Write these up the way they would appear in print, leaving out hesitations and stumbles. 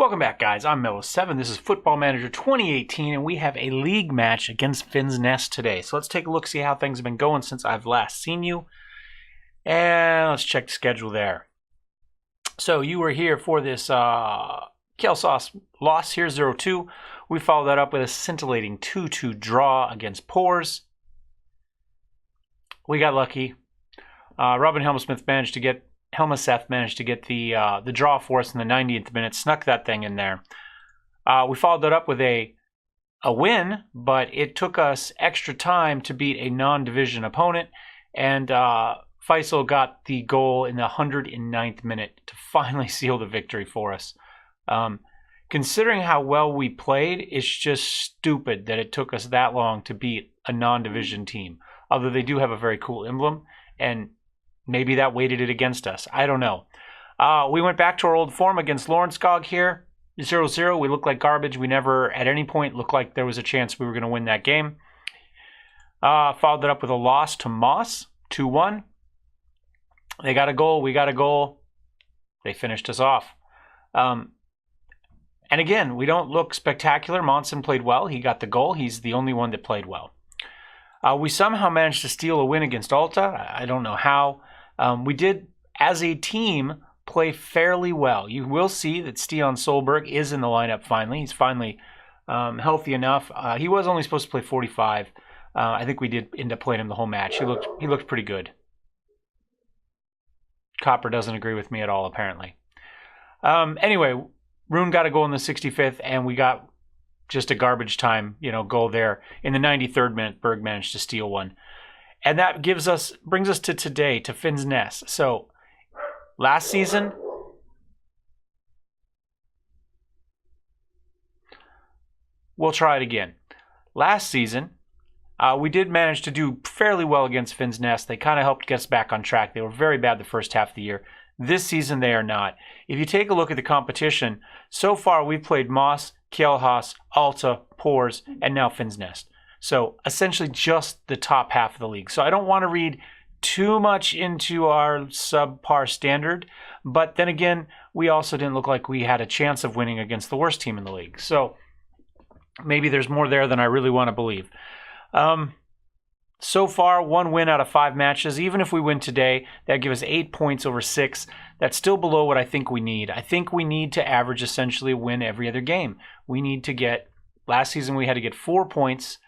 Welcome back, guys. I'm Mellowseven. This is Football Manager 2018, and we have a league match against Finn's Nest today. So let's take a look, see how things have been going since I've last seen you. And let's check the schedule there. So you were here for this Kale Sauce loss here, 0-2. We followed that up with a scintillating 2-2 draw against Pores. We got lucky. Robin Helmseth managed to get the draw for us in the 90th minute, snuck that thing in there. We followed that up with a win, but it took us extra time to beat a non-division opponent, and Faisal got the goal in the 109th minute to finally seal the victory for us. Considering how well we played, it's just stupid that it took us that long to beat a non-division team, although they do have a very cool emblem, and maybe that weighted it against us. I don't know. We went back to our old form against Lornskog here. 0-0. We looked like garbage. We never at any point looked like there was a chance we were going to win that game. Followed that up with a loss to Moss, 2-1. They got a goal. We got a goal. They finished us off. And again, we don't look spectacular. Monson played well. He got the goal. He's the only one that played well. We somehow managed to steal a win against Alta. I don't know how. We did, as a team, play fairly well. You will see that Stian Solberg is in the lineup finally. He's finally healthy enough. He was only supposed to play 45. I think we did end up playing him the whole match. He looked pretty good. Copper doesn't agree with me at all, apparently. Anyway, Rune got a goal in the 65th, and we got just a garbage time, goal there. In the 93rd minute, Berg managed to steal one. And that brings us to today, to Finn's Nest. So, last season, we'll try it again. Last season, we did manage to do fairly well against Finn's Nest. They kind of helped get us back on track. They were very bad the first half of the year. This season, they are not. If you take a look at the competition, so far we've played Moss, Kjellhaas, Alta, Pores, and now Finn's Nest. So essentially just the top half of the league. So I don't want to read too much into our subpar standard, but then again, we also didn't look like we had a chance of winning against the worst team in the league. So maybe there's more there than I really want to believe. So far, 1 win out of 5 matches. Even if we win today, that gives us 8 points over 6. That's still below what I think we need. I think we need to average essentially a win every other game. We need to get, last season we had to get 4 points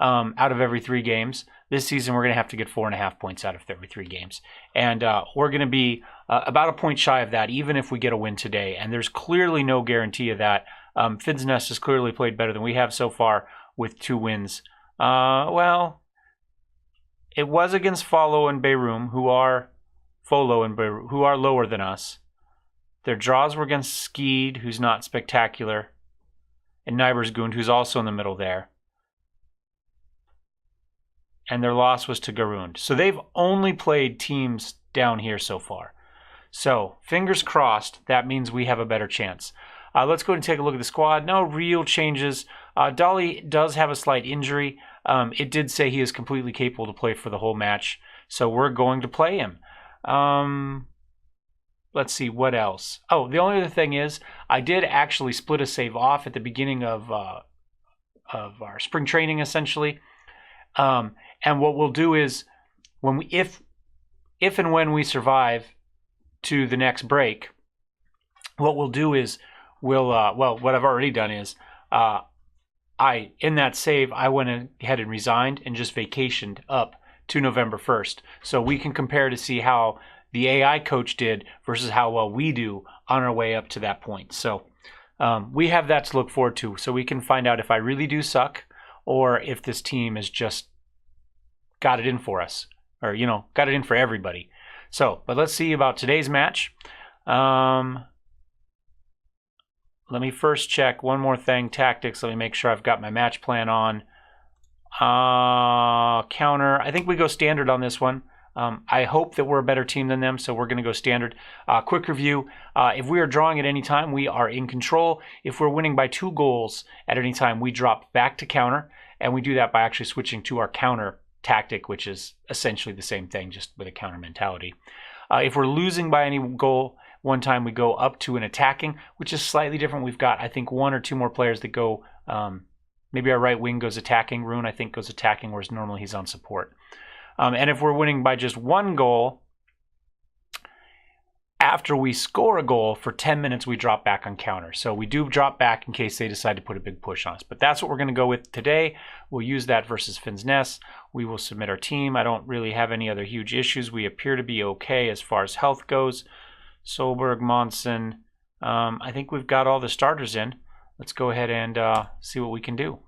out of every 3 games. This season we're going to have to get 4.5 points out of every 3 games. And we're going to be about a point shy of that, even if we get a win today. And there's clearly no guarantee of that. Finn's Nest has clearly played better than we have so far with 2 wins. It was against Follow and Beirum, who are lower than us. Their draws were against Skeed, who's not spectacular, and Nybersgund, who's also in the middle there. And their loss was to Garund. So they've only played teams down here so far. So fingers crossed, that means we have a better chance. Let's go ahead and take a look at the squad. No real changes. Dolly does have a slight injury. It did say he is completely capable to play for the whole match, so we're going to play him. Let's see, what else? Oh, the only other thing is, I did actually split a save off at the beginning of our spring training, essentially. And what we'll do is, if and when we survive to the next break, what we'll do is, what I've already done is, in that save, I went ahead and resigned and just vacationed up to November 1st. So we can compare to see how the AI coach did versus how well we do on our way up to that point. So we have that to look forward to. So we can find out if I really do suck or if this team has just got it in for us or, got it in for everybody. So, but let's see about today's match. Let me first check one more thing, tactics. Let me make sure I've got my match plan on. Counter. I think we go standard on this one. I hope that we're a better team than them, so we're going to go standard. Quick review. If we are drawing at any time, we are in control. If we're winning by 2 goals at any time, we drop back to counter, and we do that by actually switching to our counter tactic, which is essentially the same thing, just with a counter mentality. If we're losing by any goal, One time we go up to an attacking, which is slightly different. We've got, I think, 1 or 2 more players that go, maybe our right wing goes attacking. Rune, I think, goes attacking, whereas normally he's on support. And if we're winning by just 1 goal, after we score a goal for 10 minutes, we drop back on counter. So we do drop back in case they decide to put a big push on us. But that's what we're going to go with today. We'll use that versus Finn's Nest. We will submit our team. I don't really have any other huge issues. We appear to be okay as far as health goes. Solberg, Monson. I think we've got all the starters in. Let's go ahead and see what we can do.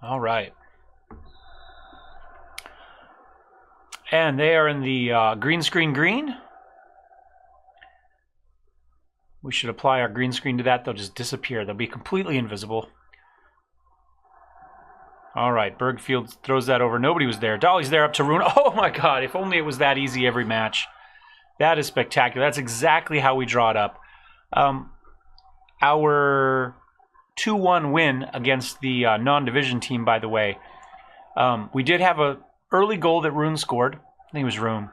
All right. And they are in the green screen green. We should apply our green screen to that. They'll just disappear. They'll be completely invisible. All right. Bergfield throws that over. Nobody was there. Dolly's there up to Rune. Oh, my God. If only it was that easy every match. That is spectacular. That's exactly how we draw it up. Our 2-1 win against the non-division team, by the way. We did have an early goal that Rune scored. I think it was Rune.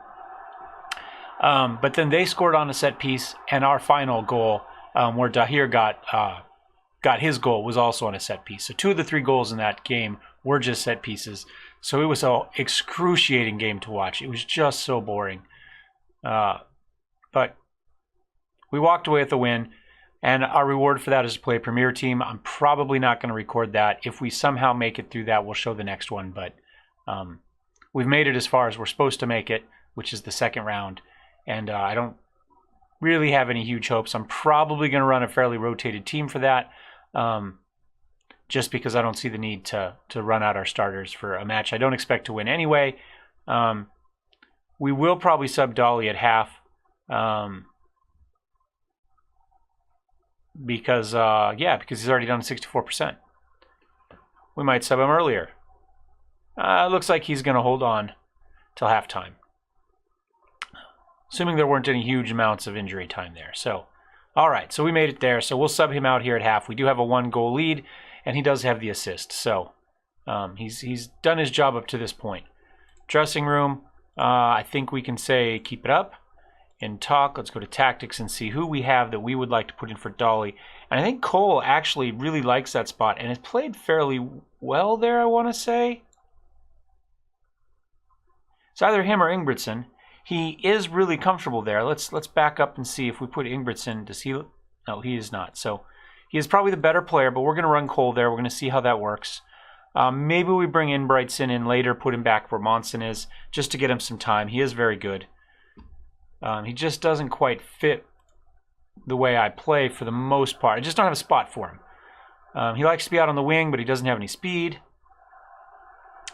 But then they scored on a set piece, and our final goal, where Dahir got his goal, was also on a set piece. So 2 of the 3 goals in that game were just set pieces. So it was an excruciating game to watch. It was just so boring. But we walked away with the win. And our reward for that is to play a Premier Team. I'm probably not going to record that. If we somehow make it through that, we'll show the next one. But we've made it as far as we're supposed to make it, which is the second round. And I don't really have any huge hopes. I'm probably going to run a fairly rotated team for that, just because I don't see the need to run out our starters for a match I don't expect to win anyway. We will probably sub Dolly at half. Because he's already done 64%. We might sub him earlier. It looks like he's going to hold on till halftime. Assuming there weren't any huge amounts of injury time there. So, all right, so we made it there. So we'll sub him out here at half. We do have a 1-goal lead, and he does have the assist. So he's done his job up to this point. Dressing room, I think we can say keep it up. In talk, let's go to tactics and see who we have that we would like to put in for Dolly. And I think Cole actually really likes that spot and has played fairly well there, I want to say. It's either him or Ingebrigtsen. He is really comfortable there. Let's back up and see if we put Ingebrigtsen. Does he? No, he is not. So he is probably the better player, but we're going to run Cole there. We're going to see how that works. Maybe we bring Ingebrigtsen in later, put him back where Monson is, just to get him some time. He is very good. He just doesn't quite fit the way I play for the most part. I just don't have a spot for him. He likes to be out on the wing, but he doesn't have any speed.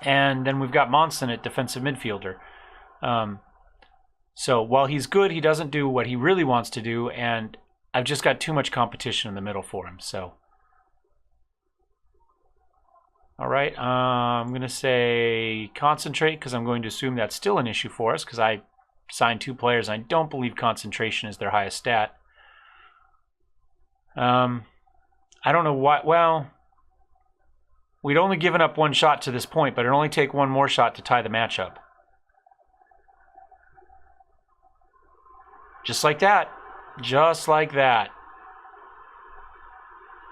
And then we've got Monson at defensive midfielder. So while he's good, he doesn't do what he really wants to do, and I've just got too much competition in the middle for him. So, all right, I'm going to say concentrate because I'm going to assume that's still an issue for us because I signed 2 players. I don't believe concentration is their highest stat. I don't know why. Well, we'd only given up 1 shot to this point, but it'd only take 1 more shot to tie the matchup. Just like that. Just like that.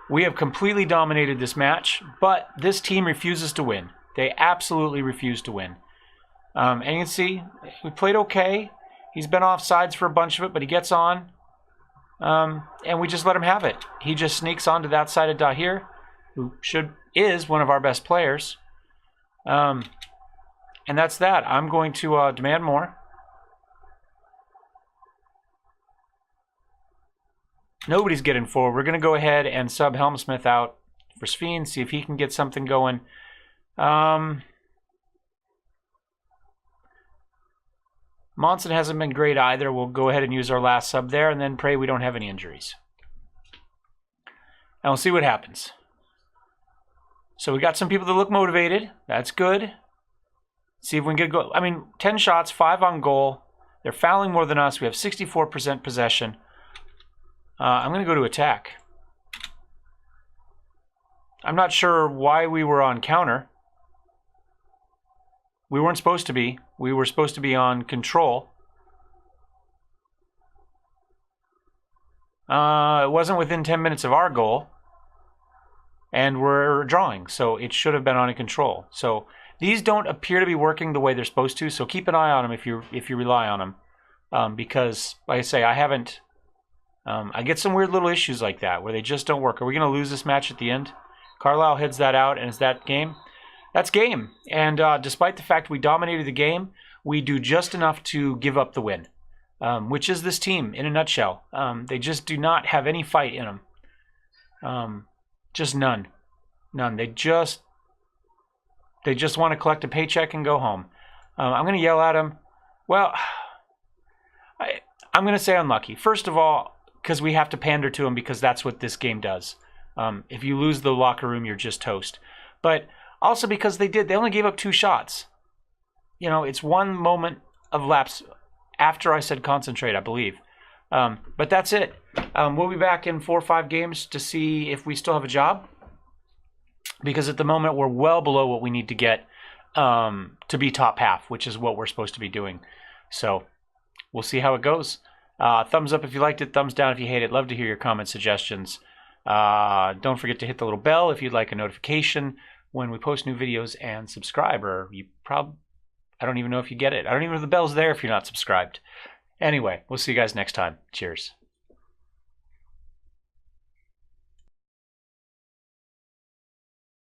We have completely dominated this match, but this team refuses to win. They absolutely refuse to win. And you can see, we played okay. He's been off sides for a bunch of it, but he gets on. And we just let him have it. He just sneaks onto that side of Dahir, who is one of our best players. And that's that. I'm going to demand more. Nobody's getting forward. We're going to go ahead and sub Helmsmith out for Sveen, see if he can get something going. Monson hasn't been great either. We'll go ahead and use our last sub there and then pray we don't have any injuries. And we'll see what happens. So we got some people that look motivated. That's good. See if we can get a goal. I mean, 10 shots, 5 on goal. They're fouling more than us. We have 64% possession. I'm going to go to attack. I'm not sure why we were on counter. We weren't supposed to be. We were supposed to be on control. It wasn't within 10 minutes of our goal. And we're drawing, so it should have been on a control. So these don't appear to be working the way they're supposed to, so keep an eye on them if you rely on them. Because, like I say, I haven't... I get some weird little issues like that where they just don't work. Are we going to lose this match at the end? Carlisle heads that out, and is that game? That's game. And despite the fact we dominated the game, we do just enough to give up the win. Which is this team in a nutshell. They just do not have any fight in them. Just none. None. They just want to collect a paycheck and go home. I'm going to yell at them. Well, I'm going to say unlucky. First of all, because we have to pander to them because that's what this game does. If you lose the locker room, you're just toast. But also because they only gave up 2 shots. You know, it's one moment of lapse after I said concentrate, I believe. But that's it. We'll be back in 4 or 5 games to see if we still have a job. Because at the moment, we're well below what we need to get to be top half, which is what we're supposed to be doing. So we'll see how it goes. Thumbs up if you liked it. Thumbs down if you hate it. Love to hear your comments, suggestions. Don't forget to hit the little bell if you'd like a notification when we post new videos, and subscribe. Or I don't even know if you get it. I don't even know if the bell's there if you're not subscribed. Anyway, we'll see you guys next time. Cheers.